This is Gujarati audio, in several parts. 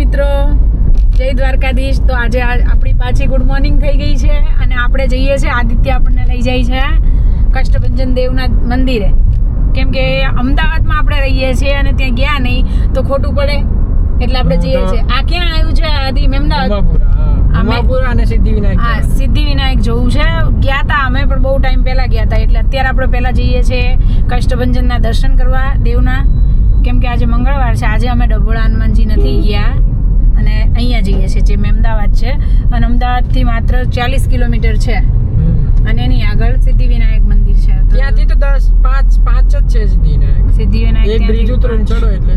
મિત્રો, જય દ્વારકાધીશ. તો આજે આપણી પાછી ગુડ મોર્નિંગ થઈ ગઈ છે અને આપણે જઈએ છીએ, આદિત્ય આપણને લઈ જાય છે કષ્ટભંજન દેવના મંદિરે. કેમ કે અમદાવાદમાં આપણે રહીએ છીએ અને ત્યાં ગયા નહીં તો ખોટું પડે, એટલે આપણે જઈએ છીએ. આ ક્યાં આવ્યું છે આદિ? મેમદાવાદ અને સિદ્ધિવિનાયક. હા, સિદ્ધિવિનાયક જવું છે. ગયા હતા અમે, પણ બહુ ટાઈમ પહેલા ગયા હતા, એટલે અત્યારે આપણે પહેલા જઈએ છીએ કષ્ટભંજનના દર્શન કરવા દેવના. કેમ કે આજે મંગળવાર છે, આજે અમે ડભોળા હનુમાનજી નથી ગયા અને અહીંયા જઈએ છીએ, જે અમદાવાદ છે. અને અમદાવાદથી માત્ર 40 કિલોમીટર છે અને એની આગળ સિદ્ધિવિનાયક મંદિર છે. ત્યાંથી તો 5 જ છે સિદ્ધિવિનાયક એક બ્રિજ ઉતરીને ચડો એટલે.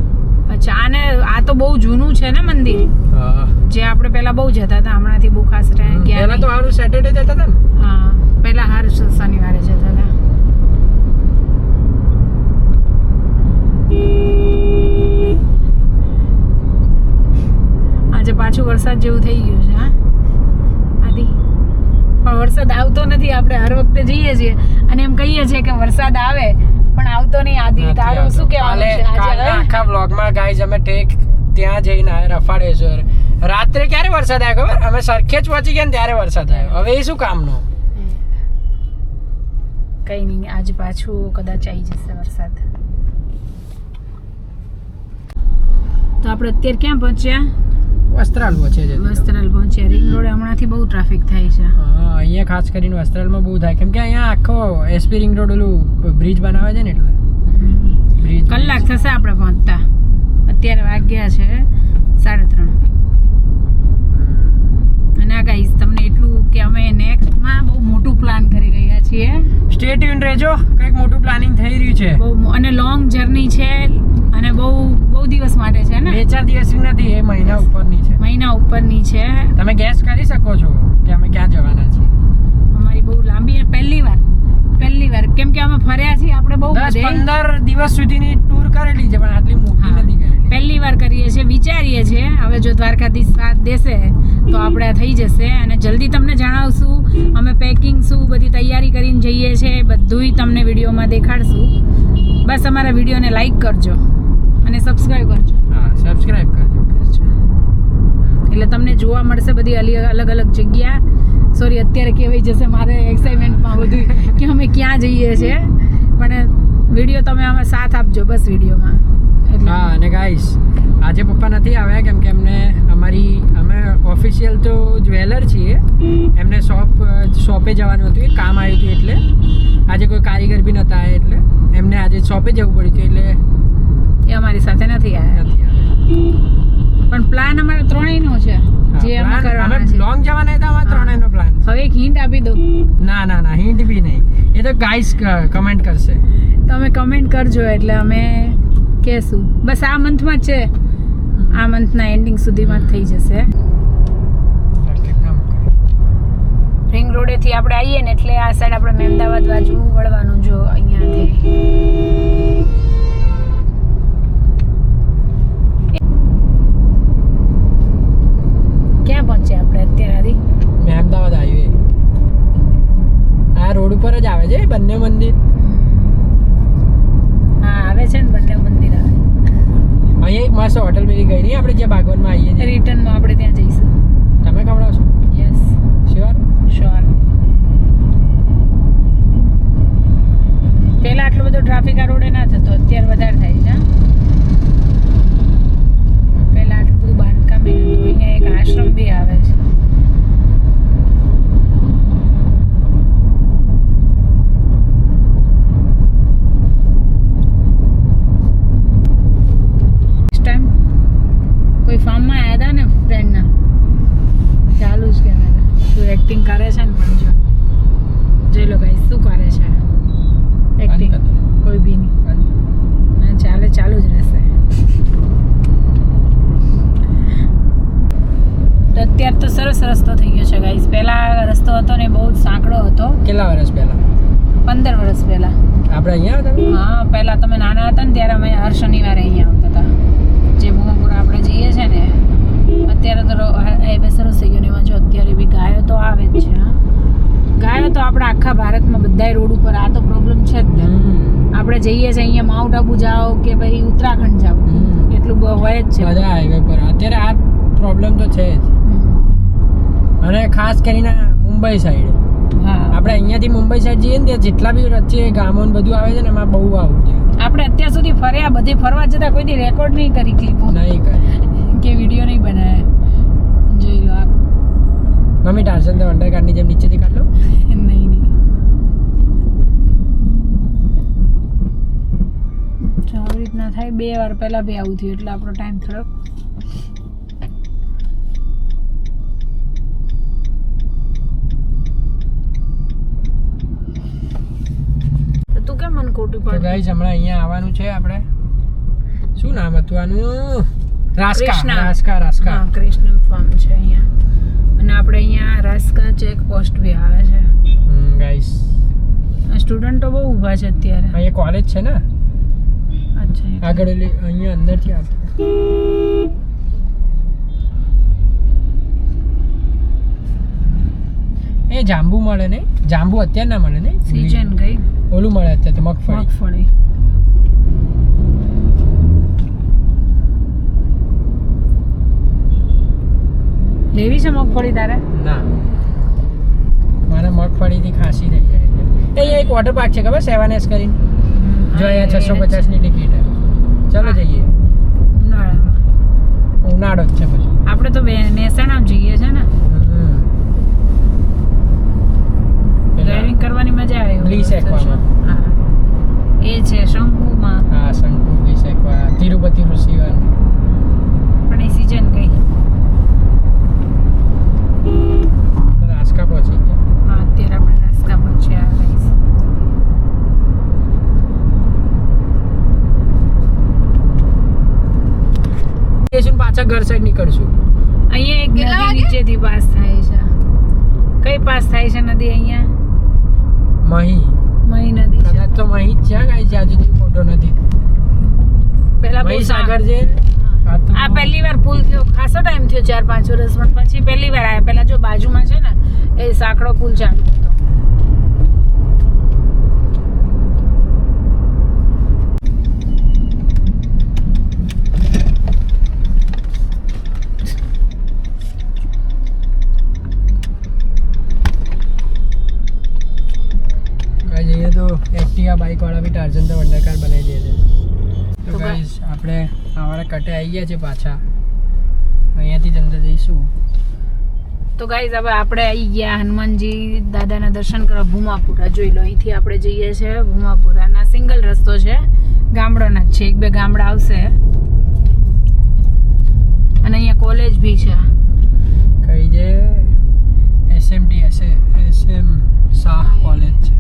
અચ્છા, અને આ તો બહુ જૂનું છે ને મંદિર, જે આપણે પહેલા બહુ જતા હતા, હમણાંથી બહુ ખાસ ગયા. પહેલા તો હારું સેટરડે જતા હતા ને. હા, પહેલા હર શનિવારે જતા હતા. આજે પાછું વરસાદ જેવું થઈ ગયું છે. હા આદિ, પણ વરસાદ આવતો નથી. આપણે હર વખતે જઈએ છીએ અને એમ કહીએ છીએ કે વરસાદ આવે, પણ આવતો નહીં. આદિ, તારું શું કહેવાનું છે આજે? આખા વ્લોગમાં ગાઈઝ અમે ત્યાં જઈને આવ્યા રફાળેશ્વર. રાત્રે ક્યારે વરસાદ આવ્યો ખબર? અમે સરખેજ પહોંચી ગયા ને ત્યારે વરસાદ આવ્યો. હવે એ શું કામનો? કઈ નહીં, આજે પાછું કદાચ આવી જશે વરસાદ. તો આપણે અત્યારે ક્યાં પહોંચ્યા? વસ્ત્રાલ પહોંચે છે. વસ્ત્રાલ પહોંચ્યા. રિંગ રોડ હમણાંથી બહુ ટ્રાફિક થાય છે. હા, અહીંયા ખાસ કરીને વસ્ત્રાલમાં બહુ થાય, કેમ કે અહીંયા આખો એસપી રિંગ રોડ ઓલું બ્રિજ બનાવે છે ને, એટલે બ્રિજ કલાક થશે આપણે પહોંચતા. અત્યારે વાગ્યા છે 3:30. અને આ ગાઈસ, તમને એટલું કે અમે નેક્સ્ટમાં બહુ મોટું પ્લાન કરી રહ્યા છીએ. સ્ટે ટ્યુન રહેજો, કંઈક મોટું પ્લાનિંગ થઈ રહ્યું છે. બહુ અને લોંગ જર્ની છે અને બહુ દિવસ માટે છે ને. 2-4 દિવસની નથી, એ મહિના ઉપરની છે. મહિના ઉપરની છે. તમે ગેસ કરી શકો છો કે અમે ક્યાં જવાના છીએ. અમારી બહુ લાંબી પહેલી વાર કેમ કે અમે ફર્યા છીએ આપણે બહુ 10-15 દિવસ સુધીની ટૂર કરેલી છે, પણ આટલી મોટી નથી કરેલી. પહેલી વાર કરીએ છીએ, વિચારીએ છીએ. હવે જો દ્વારકાધીશ સાથ દેશે તો આપણે થઈ જશે અને જલ્દી તમને જણાવશું. અમે પેકિંગ શું બધી તૈયારી કરીને જઈએ છીએ, બધુંય તમને વિડીયોમાં દેખાડશું. બસ અમારા વિડીયોને લાઈક કરજો અને સબસ્ક્રાઇબ કરજો. હા, સબસ્ક્રાઇબ કરજો. એટલે તમને જોવા મળશે બધી અલગ અલગ જગ્યા. સોરી, અત્યારે કહેવાય જશે મારે એક્સાઇટમેન્ટમાં બધું કે અમે ક્યાં જઈએ છીએ, પણ વિડીયો તમે અમે સાથ આપજો બસ વિડીયોમાં. હા, અને ગાઈસ આજે પપ્પા નથી આવ્યા કેમ કે અમે ઓફિશિયલ તો જ્વેલર છીએ, એમને શોપે જવાનું હતું, એક કામ આવ્યું હતું, એટલે આજે કોઈ કારીગર બી નતા આવ્યા, એટલે એમને આજે શોપે જવું પડ્યું હતું, એટલે એ અમારી સાથે નથી આવ્યા. પણ પ્લાન અમારે ત્રણેયનો છે, જે અમે કરવાના છે. લોંગ જવાના હતા, અમારે ત્રણેયનો પ્લાન. હવે એક હિન્ટ આપી દો. ના, હિન્ટ બી નહીં, એ તો ગાઈસ કમેન્ટ કરશે. તમે કમેન્ટ કરજો એટલે અમે કહેશું. બસ આ મંથમાં જ છે, આ મંથના એન્ડિંગ સુધીમાં જ થઈ જશે. રિંગ રોડેથી આપણે આવીએ ને એટલે આ સાઈડ આપણે મહેમદાવાદ બાજુ વળવાનું. જો અહીંયાથી ક્યાં પહોંચ્યા આપણે અત્યારે? મહેમદાવાદ હાઈવે. આ રોડ ઉપર જ આવે છે બંને મંદિર. હા, આવે છે ને બંને મંદિર આવે. અહીંયા એક મસ્ત હોટલ મિલી ગઈ નહીં આપણે, જ્યાં બાગવનમાં આવીએ છીએ. રિટર્નમાં આપણે ત્યાં જઈશું. તમે ખવડાવશો? Yes, sure. પહેલા આટલો બધો ટ્રાફિક આ રોડે ના થતો, અત્યારે વધારે થાય છે. પહેલા આટલું બધું બાંધકામ નહોતું. અહીંયા એક આશ્રમ બી આવે છે. કોઈ ફાર્મમાં આવ્યા હતા ને ફ્રેન્ડના, ચાલુ જ કેમેરા. શું એક્ટિંગ કરે છે ને, પણ જોઈ લો ગાઈસ શું કરે છે એક્ટિંગ. કોઈ બી નહીં, ચાલુ જ રહેશે. તો અત્યારે તો સરસ રસ્તો થઈ ગયો છે ગાઈસ. પહેલા રસ્તો હતો ને બહુ જ સાંકડો હતો. કેટલા વર્ષ પહેલા? 15 વર્ષ પહેલા. આપણે અહીંયા હતા? હા, પહેલા તમે નાના હતા ને ત્યારે અમે હર શનિવારે અહીંયા આવતા હતા, જે ભૂમાપુરા આપણે જઈએ છે ને. અત્યારે તો હાઈવે સરસ થઈ ગયો ને એમાં જો અત્યારે બી ગાયો તો આવે જ છે. ગાયો તો આપણા આખા ભારતમાં બધાય રોડ ઉપર, આ તો પ્રોબ્લેમ છે જ ને. આપણે જઈએ છીએ અહીંયા માઉન્ટ આબુ જાઓ કે ભાઈ ઉત્તરાખંડ જાઓ, એટલું હોય જ છે બધા હાઈવે પર. અત્યારે આ અને ખાસ કરીને મુંબઈ સાઈડ હા આપણે અહીંયાથી મુંબઈ સાઈડ જઈએ ને ત્યાં જેટલા બી વચ્ચે ગામો ને બધું આવે છે ને એમાં બહુ આવું છે. આપણે અત્યાર સુધી ફર્યા બધી ફરવા જતા કોઈ દી રેકોર્ડ નહીં કરી ક્લિપો નહીં કરે કે વિડીયો નહીં બનાવ્યા. જોઈ લો આ મમ્મી ટાર્ઝન ધ વંડર કારની જેમ નીચેથી કાઢ લો. નહીં નહીં જો આવી રીતના થાય. 2 વાર પહેલા બી આવું થયું એટલે આપણો ટાઈમ થોડોક તું કેમ મને ખોટું તો પડે. ગાઈસ હમણાં અહીંયા આવવાનું છે આપણે. શું નામ હતું આનું? રાસ્કા કૃષ્ણા. રાસ્કા હા કૃષ્ણ ફાર્મ છે અહીંયા અને આપણે અહીંયા રાસ્કા ચેક પોસ્ટ બી આવે છે. ગાઈસ સ્ટુડન્ટો બહુ ઊભા છે અત્યારે. અહીંયા કોલેજ છે ને અચ્છા આગળ ઓલી અહીંયા અંદરથી આવતું. એ જાંબુ મળે નહીં? જાંબુ અત્યારે ના મળે નહીં? સીઝન ગઈ. ઓલું મળે અત્યારે તો મગફળી. મગફળી લેવી છે મગફળી તારે? ના મારે મગફળીથી ખાંસી થઈ જાય છે. અહીંયા એક વોટર પાર્ક છે ખબર 7S કરીને? જો અહીંયા 650 ની ટિકિટ છે. ચાલો જઈએ. ઉનાળામાં ઉનાળો જ છે પછી. આપણે તો મહેસાણા જઈએ છે ને. ડ્રાઇવિંગ કરવાની મજા આવે. Bliss Aqua. હા એ છે શંકુમાં. હા શંકુ Bliss Aqua તિરુપતિ ઋષિવન. પણ એ સીઝન ગઈ. રાસ્કા પહોંચી ગયા. હા અત્યારે આપણે રાસ્કા પહોંચ્યા guys. સ્ટેશન પાછા ઘર સાઈડ નીકળશું. અહીંયા એક નદી નીચેથી પાસ થાય છે. કઈ પાસ થાય છે નદી અહીંયા? મહી મહી નદી છે. કદાચ તો મહી જ છે ગાઈસ, જ્યાં સુધી ફોટો નથી. પહેલા બહુ મહી સાગર છે. આ પહેલી વાર પુલ થયો. ખાસો ટાઈમ થયો 4-5 વર્ષ પણ પછી પહેલી વાર આયા. પહેલા જો બાજુમાં છે ને એ સાંકડો પુલ ચાલુ હતો. જઈએ તો એક્ટિવા બાઇક વાળા બી ટાર્ઝન ધ વંડર કાર બનાવી દે છે. તો તો ગાઈસ આપણે આવાળા કટે આવી ગયા છે પાછા. અહીંયાથી જ અંદર જઈશું. તો ગાઈઝ હવે આપણે આવી ગયા હનુમાનજી દાદાના દર્શન કરવા ભૂમાપુરા. જોઈ લો અહીંથી આપણે જઈએ છીએ ભૂમાપુરાના. સિંગલ રસ્તો છે, ગામડાના જ છે. 1-2 ગામડા આવશે અને અહીંયા કોલેજ બી છે. કઈ જે SMT SM શાહ કોલેજ છે.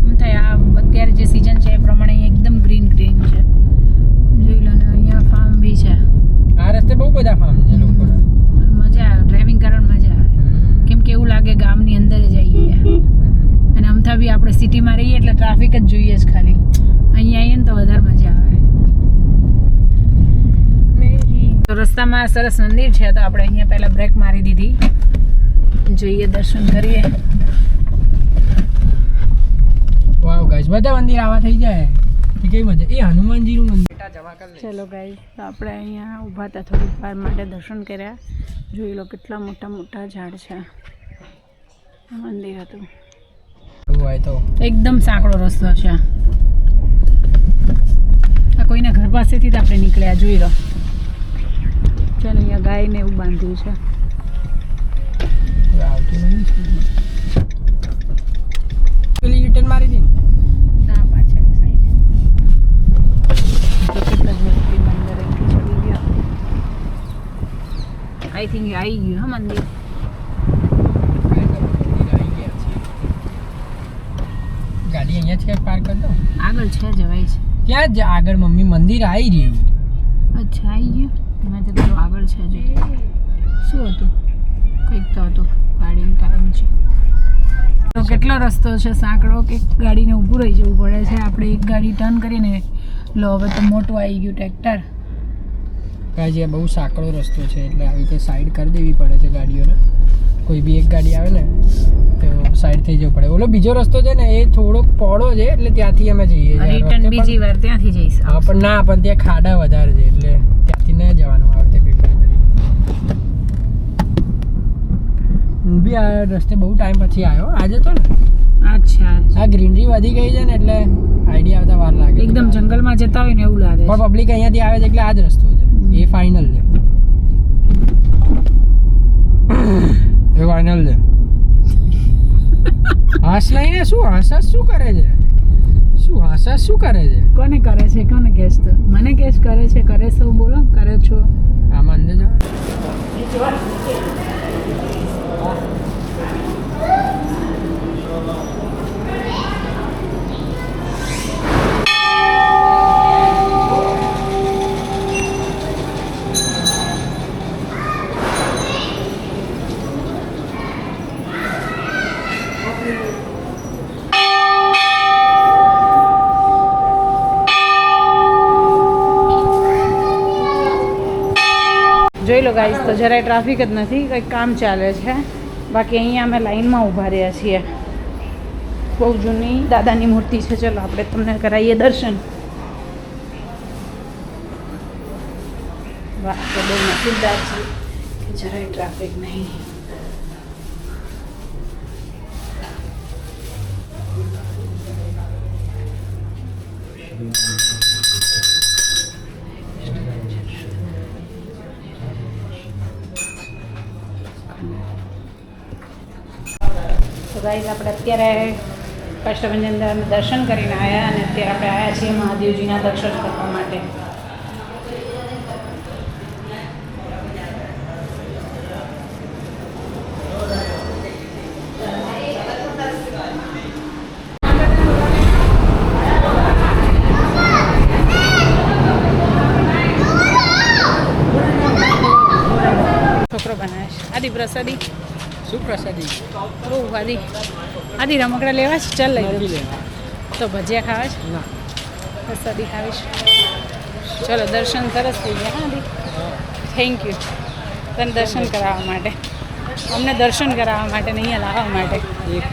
એમ થાય આ અત્યારે જે સિઝન છે એ પ્રમાણે અહીંયા એકદમ ગ્રીન ગ્રીન છે. જોઈ લો ને અહીંયા ફાર્મ બી છે. આ રસ્તે બહુ બધા ફાર્મ છે લોકોના. મજા આવે ડ્રાઇવિંગ કરવાની મજા આવે. કેમ કે એવું લાગે ગામની અંદર જ આવીએ. અને અમથા બી આપણે સિટીમાં રહીએ એટલે ટ્રાફિક જ જોઈએ જ ખાલી. અહીંયા આવીએ ને તો વધારે મજા આવે. તો રસ્તામાં સરસ મંદિર છે તો આપણે અહીંયા પહેલા બ્રેક મારી દીધી. જોઈએ દર્શન કરીએ. વાવ ગાઈસ બધા મંદિર આવા થઈ જાય. એ કઈ મજા. એ હનુમાનજીનું મંદિર. બેટા જમા કર લે. ચલો ગાઈ તો આપણે અહીંયા ઊભા હતા થોડીક વાર માટે દર્શન કર્યા. જોઈ લો કેટલા મોટા મોટા ઝાડ છે. મંદિર હતું હોય તો એકદમ સાંકડો રસ્તો છે. આ કોઈના ઘર પાસેથી જ આપણે નીકળ્યા. જોઈ લો ચાલો અહીંયા ગાયને એવું બાંધ્યું છે. આવતું નહીં. પેલી રિટર્ન મારી દી. ના પાછળની સાઈડ તો કેટલા ઝડપી મંદિર અહીંથી ચડી ગયા. આઈ થિંક આવી ગયું હા મંદિર. ગાડી અહીંયા છે પાર્ક કરી દો. આગળ છે જવાય છે. ત્યાં જ આગળ મમ્મી મંદિર આવી રહ્યું. અચ્છા આવી ગયું. મેં તો કીધું આગળ છે જો. શું હતું? કંઈક તો હતું. ગાડીનો ટાઈમ છે. તો કેટલો રસ્તો છે સાંકડો કે ગાડીને ઊભું રહી જવું પડે છે. આપણે એક ગાડી ટર્ન કરીને લો હવે તો મોટું આવી ગયું ટ્રેક્ટર. કાંઈ બહુ સાંકડો રસ્તો છે એટલે આવી રીતે સાઈડ કરી દેવી પડે છે ગાડીઓને. કોઈ બી એક ગાડી આવે ને તો સાઈડ થઈ જવું પડે. ઓલો બીજો રસ્તો છે ને એ થોડોક પહોળો છે એટલે ત્યાંથી અમે જઈએ છીએ. રિટર્ન બીજી વાર ત્યાંથી જઈશ. હા પણ ના પણ ત્યાં ખાડા વધારે છે એટલે ત્યાંથી બંને જવાનું આ વખતે પ્રિફર કરી. હું બી આ રસ્તે બહુ ટાઈમ પછી આવ્યો આજે તો ને. અચ્છા, આ ગ્રીનરી વધી ગઈ છે ને એટલે આઈડિયા આવતા વાર લાગે. એકદમ જંગલમાં જતા હોય ને એવું લાગે પણ પબ્લિક અહીંયાથી આવે છે એટલે આ જ રસ્તો છે, એ ફાઇનલ છે. એ ફાઇનલ છે. હાસ લઈને શું હાસ શું કરે છે? શું કરે છે? કોને કરે છે? કોને કેસ તો મને કેસ કરે છે? કરે છો બોલો, કરે છો આમાં અંદર જાઓ. જોઈ લો ગાઈસ, તો જરાય ટ્રાફિક જ નથી, કંઈક કામ ચાલે છે. બાકી અહીંયા અમે લાઈનમાં ઊભા રહ્યા છીએ. બહુ જૂની દાદાની મૂર્તિ છે. ચલો આપણે તમને કરાવીએ દર્શન. વાહ, તો બહુ નસીબદાર છે કે જરાય ટ્રાફિક નહીં. તો ગાઈસ, આપણે અત્યારે કષ્ટભંજન દર્શન કરીને આવ્યા અને અત્યારે આપણે આવ્યા છીએ મહાદેવજીના દર્શન કરવા માટે. છોકરો બનાવે છે આદિ પ્રસાદી. શું પ્રસાદી? ઓહ, આદિ રમકડા લેવા છે? ચાલ લઈ નથી લો. લેવા. તો ભજીયા ખાવા છે? ના. પ્રસાદી ખાવી છે? ચલો, દર્શન સરસ થઈ ગયા. હા આદિ, થેન્ક યુ તને દર્શન કરાવવા માટે, અમને દર્શન કરાવવા માટે ને અહીંયા લાવવા માટે.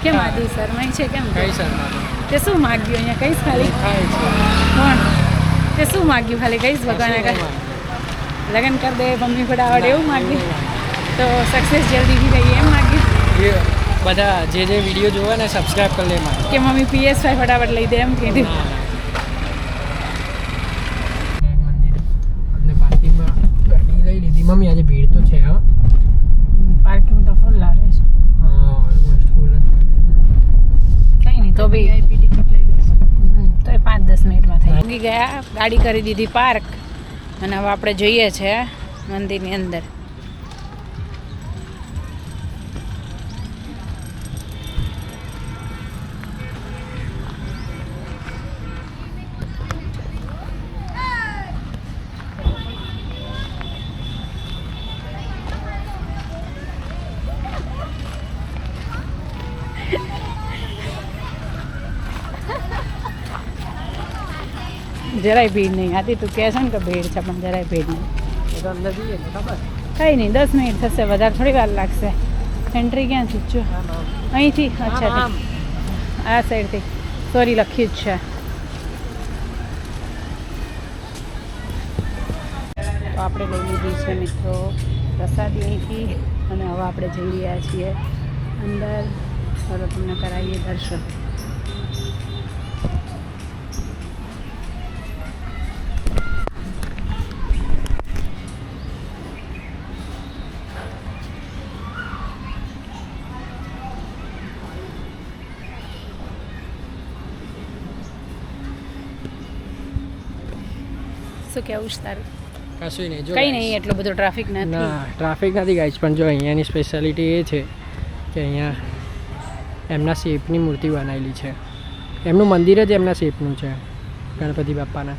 કેમ આદિ શરમાઈ છે? કેમ કઈ સર તે શું માગ્યું અહીંયા? કઈશ ખાલી ખાય છે. કોણ? તે શું માગ્યું? ખાલી કઈશ ભગવાને કઈ લગ્ન કરી દે, મમ્મી ફટાફટ એવું માગ્યું? તો સક્સેસ જલ્દીથી થઈ એમ માગ્યું? એ બધા જે વિડીયો જોવે ને સબસ્ક્રાઇબ કરી લે મારે. કે મમ્મી PS5 ફટાફટ લઈ દે એમ કીધું? આપણે પાર્કિંગમાં ગાડી લઈ લીધી. મમ્મી આજે ભીડ તો છે. હા, પાર્કિંગ તો ફૂલ લાગે છે. ઓલમોસ્ટ ફૂલ જ કંઈ નહીં, તો બી તો એ 5-10 મિનિટમાં થઈ મૂકી ગયા. ગાડી કરી દીધી પાર્ક અને હવે આપણે જઈએ છે મંદિરની અંદર. જરાય ભીડ નહીં. આથી તું કહે છે ને કે ભીડ છે, પણ જરાય ભીડ નહીં. તો અંદર જઈએ ને ખબર. કંઈ નહીં, 10 મિનિટ થશે, વધારે થોડી વાર લાગશે. એન્ટ્રી ક્યાંથી જો? અહીંથી? અચ્છા, આ સાઈડથી. સોરી, લખ્યું જ છે. તો આપણે લઈ લીધી છે મિત્રો પ્રસાદી અહીંથી અને હવે આપણે જઈ રહ્યા છીએ અંદર. ચાલો તમને કરાવીએ દર્શન. શું કેવું છે તારું? કશું નહીં. જો કંઈ નહીં, એટલો બધો ટ્રાફિક નથી. ના, ટ્રાફિક નથી ગાઈસ. પણ જો અહીંયાની સ્પેશિયાલિટી એ છે કે અહીંયા એમના શેપની મૂર્તિ બનાવેલી છે. એમનું મંદિર જ એમના શેપનું છે, ગણપતિ બાપાના.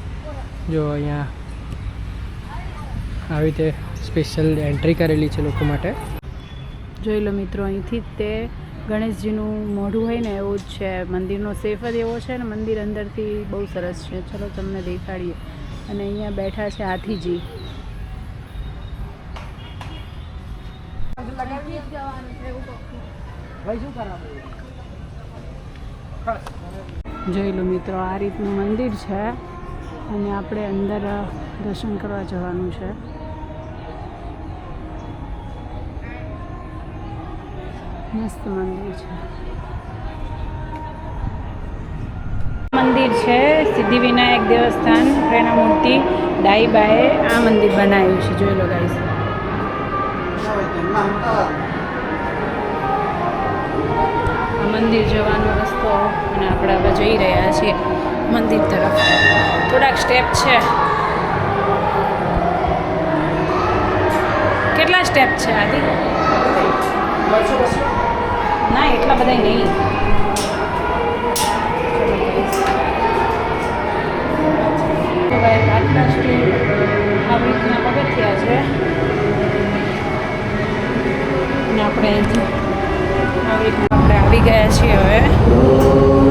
જો અહીંયા આવી રીતે સ્પેશિયલ એન્ટ્રી કરેલી છે લોકો માટે. જોઈ લો મિત્રો, અહીંથી જ તે ગણેશજીનું મોઢું હોય ને એવું જ છે. મંદિરનો શેપ જ એવો છે ને મંદિર અંદરથી બહુ સરસ છે. ચલો તમને દેખાડીએ. અને અહીંયા બેઠા છે હાથીજી. જોઈ લો મિત્રો, આ રીતનું મંદિર છે અને આપણે અંદર દર્શન કરવા જવાનું છે. મસ્ત મંદિર છે સિદ્ધિવિનાયક દેવસ્થાન પ્રેરણામૂર્તિ ડાઈબાએ આ મંદિર બનાવ્યું છે, જોઈ લો ગાઈસ. મંદિર જવાનો રસ્તો અને આપણે હવે જઈ રહ્યા છીએ મંદિર તરફ. થોડાક સ્ટેપ છે. કેટલા સ્ટેપ છે આદિ? ના એટલા બધા નહીં. આટલા સ્ટેપ આવી રીતના પગથિયા છે અને આપણે અહીંથી આવી રીતના આપણે આવી ગયા છીએ હવે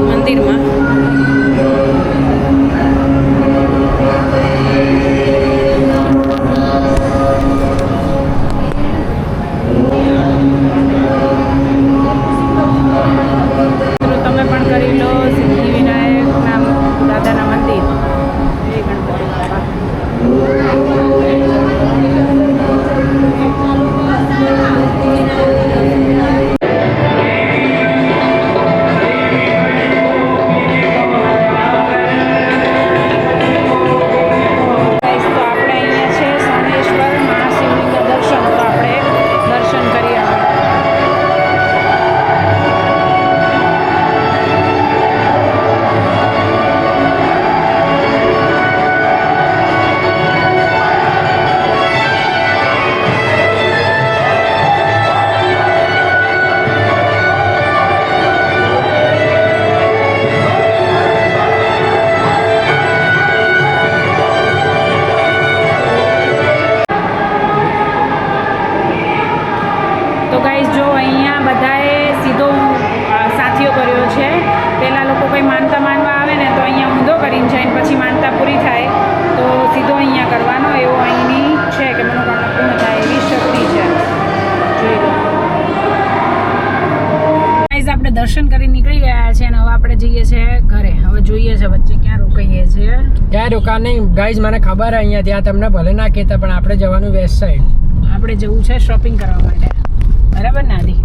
મંદિરમાં. તમે પણ કરી લો સિદ્ધિવિનાયકના દાદાના મંદિર. જય ગણપતિ બાપા. તો ગાઈઝ જો અહીંયા બધાએ સીધો સાથીઓ કર્યો છે. પહેલાં લોકો કંઈ માનતા માનવા આવે ને તો અહીંયા ઊંધો કરીને જાય, પછી માનતા પૂરી થાય તો સીધો અહીંયા કરવાનો, એવો અહીંની છે કે મનોકામના પૂર્ણ થાય એવી શક્તિ છે. જોઈ લો ગાઈઝ, આપણે દર્શન કરી નીકળી ગયા છે અને હવે આપણે જઈએ છીએ ઘરે. હવે જોઈએ છે વચ્ચે ક્યાં રોકાઈએ છીએ. ક્યાં રોકા નહીં ગાઈઝ, મને ખબર અહીંયા ત્યાં તમને ભલે ના કહેતા પણ આપણે જવાનું વેસ્ટ સાઈડ. આપણે જવું છે શોપિંગ કરવા માટે, બરાબર ને આદિ?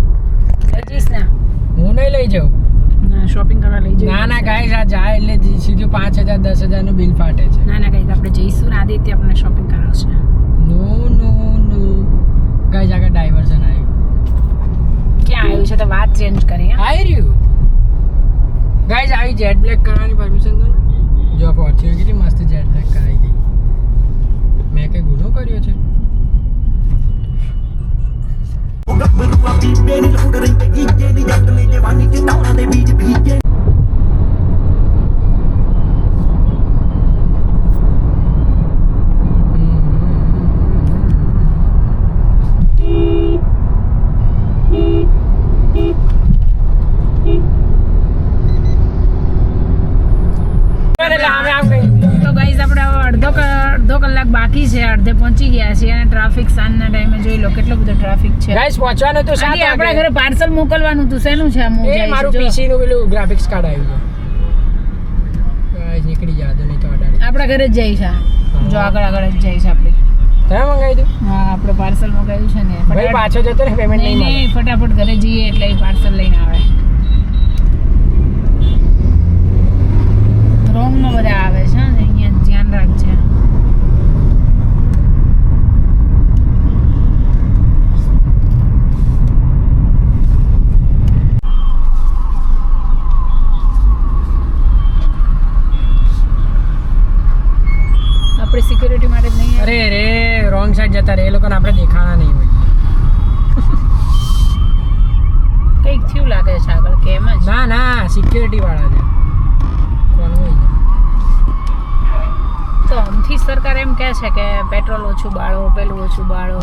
લઈ જઈશ ને? હું નહીં લઈ જાઉં. ના, શોપિંગ કરવા લઈ જઈશ. ના ગાઈઝ, આ જાય એટલે સીધું 5,000 10,000 નું બિલ ફાટે છે. ના ગાઈઝ, આપણે જઈશું ને આદિત્ય આપણને શોપિંગ કરાવશે. નો ગાઈઝ, આગળ ડાયવર્ઝન આવ્યું. ક્યાં આવ્યું છે તો વાત ચેન્જ કરી. આવી રહ્યું ગાઈઝ, આવી જેટ બ્લેક કરવાની પરમિશન દો ને. જો ફોર્ચ્યુનર કેટલી મસ્ત જેટ બ્લેક કરાવી દી. મેં કંઈ ગુનો કર્યો છે? તો ગાઈઝ, આપણે અડધો કલાક બાકી છે, અડધે પહોંચી ગયા છીએ અને ટ્રાફિક સાંજના ટાઈમે જોઈ લો કેટલો બધો ટ્રાફિક છે. ગાઈઝ, પહોંચવાનું તો આદિ, આપણા ઘરે પાર્સલ મોકલવાનું હતું. શેનું છે? એ મારું પીસી નું પેલું ગ્રાફિક્સ કાર્ડ આવ્યું છે. ગાઈઝ, નીકળી જા દો નહીં તો અડાડી. આપણા ઘરે જ જાય છે. જો આગળ જ જાય છે આપણી. તમે મંગાવી દો. હા, આપણે પાર્સલ મંગાવ્યું છે ને. ભાઈ પાછો જતો ને પેમેન્ટ નહીં મળે. ફટાફટ ઘરે જઈએ એટલે એ પાર્સલ લઈને આવે. રોંગમાં બધા આવે છે ને, અહીંયા ધ્યાન રાખજે. આપણે સિક્યુરિટી માટે જ નહીં. અરે રે, રોંગ સાઈડ જતા રે. એ લોકોને આપણે દેખાણા નહીં હોય. કંઈક થયું લાગે છે આગળ, કેમ જ? ના સિક્યુરિટી વાળા છે. કોણ હોય છે? તો આમથી સરકાર એમ કહે છે કે પેટ્રોલ ઓછું બાળો, પેલું ઓછું બાળો.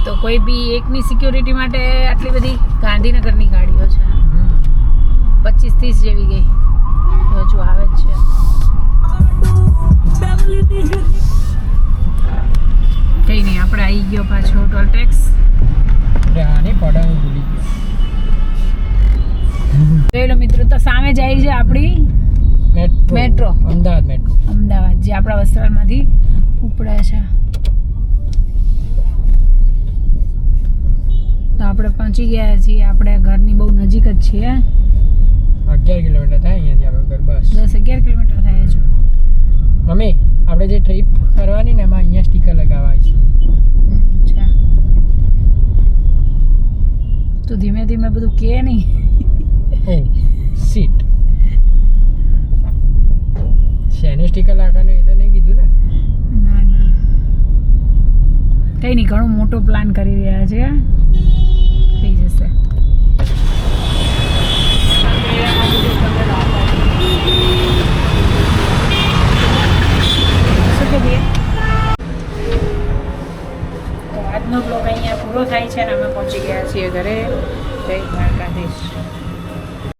તો કોઈ બી એકની સિક્યુરિટી માટે આટલી બધી ગાંધીનગરની ગાડીઓ છે, 25-30 જેવી ગઈ, હજુ આવે જ છે. કઈ નહીં, આપણે આવી ગયો પાછો ટોલ ટેક્સ. આને પડવાનું ભૂલી ગયો. જોઈ લો મિત્રો, તો સામે જાય છે આપણી મેટ્રો. અમદાવાદ મેટ્રો. અમદાવાદ, જે આપણા વસ્ત્રાલમાંથી ઉપડે છે. તો આપણે પહોંચી ગયા છીએ આપણે ઘરની બહુ નજીક જ છીએ 11 કિલોમીટર થાય અહીંયાથી આપણે ઘર બસ 10-11 કિલોમીટર થાય છે મમ્મી આપણે જે ટ્રીપ કરવાની ને એમાં અહીંયા સ્ટીકર લગાવવા છે અચ્છા તું ધીમે ધીમે બધું કે નહીં ઓ સીટ શેનું સ્ટીકર લગાવવાનું એ તો નહીં કીધું ને ના ના કંઈ નહીં ઘણો મોટો પ્લાન કરી રહ્યા છે થઈ જશે શું કહીએ તો આજનો બ્લોગ અહીંયા પૂરો થાય છે અને અમે પહોંચી ગયા છીએ ઘરે જય